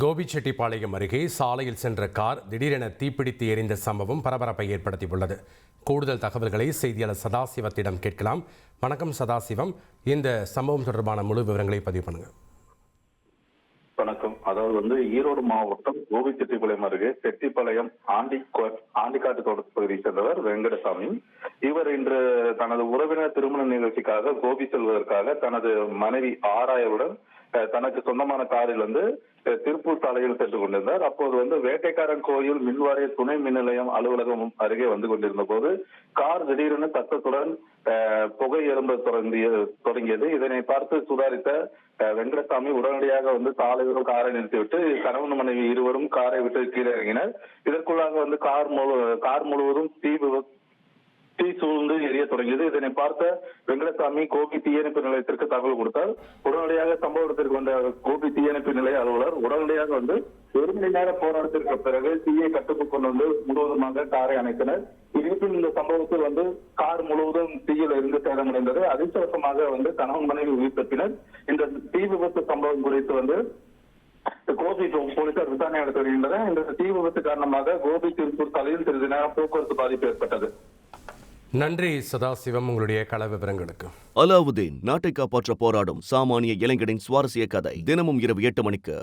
கோபிச்செட்டிப்பாளையம் அருகே சாலையில் சென்ற கார் திடீரென தீப்பிடித்து எரிந்த சம்பவம் பரபரப்பை ஏற்படுத்தியுள்ளது. கூடுதல் தகவல்களை செய்தியாளர் சதாசிவத்திடம் கேட்கலாம். வணக்கம் சதாசிவம், இந்த சம்பவம் தொடர்பான முழு விவரங்களை பதிவு பண்ணுங்க. வணக்கம். அதாவது ஈரோடு மாவட்டம் கோபிச்செட்டிப்பாளையம் அருகே செட்டிப்பாளையம் ஆண்டிக்காட்டு தோட்டத்து பகுதியை சேர்ந்தவர் வெங்கடசாமி. இவர் இன்று தனது உறவினர் திருமண நிகழ்ச்சிக்காக கோபி செல்வதற்காக தனது மனைவி ஆராயருடன் தனக்கு சொந்தமான காரில் திருப்பூர் சாலையில் சென்று கொண்டிருந்தார். அப்போது வேட்டைக்காரன் கோயில் மின்வாரிய துணை மின் நிலையம் அலுவலகம் அருகே வந்து கொண்டிருந்த போது கார் திடீரென சத்தத்துடன் புகை எழும்ப தொடங்கியது. இதனை பார்த்து சுதாரித்த வெங்கடசாமி உடனடியாக சாலையில் காரை நிறுத்திவிட்டு கணவன் மனைவி இருவரும் காரை விட்டு கீழே இறங்கினர். இதற்குள்ளாக கார் முழுவதும் தீ சூழ்ந்து எரிய தொடங்கியது. இதனை பார்த்த வெங்கடசாமி கோபி தீயணைப்பு நிலையத்திற்கு தகவல் கொடுத்தார். உடனடியாக சம்பவ இடத்திற்கு வந்த கோபி தீயணைப்பு நிலைய அலுவலர் உடனடியாக 1 மணி நேர போராட்டத்திற்கு பிறகு தீயை கட்டுக்குள் கொண்டு முழுவதுமாக காரை அணைத்தனர். இருப்பினும் இந்த சம்பவத்தில் கார் முழுவதும் தீயில் இருந்து சேதமடைந்தது. அதிர்ஷ்டவசமாக கணவன் மனைவி உயிர் தப்பினர். இந்த தீ விபத்து சம்பவம் குறித்து கோபி போலீசார் விசாரணை நடத்தி வருகின்றனர். இந்த தீ விபத்து காரணமாக கோபி திருப்பூர் சாலையில் சிறிது நேரம் போக்குவரத்து பாதிப்பு ஏற்பட்டது. நன்றி சதாசிவம், உங்களுடைய கள விவரங்களுக்கு. அலாவுதீன் நாட்டை காப்பாற்ற போராடும் சாமானிய இளைஞனின் சுவாரஸ்ய கதை தினமும் இரவு 8 மணிக்கு.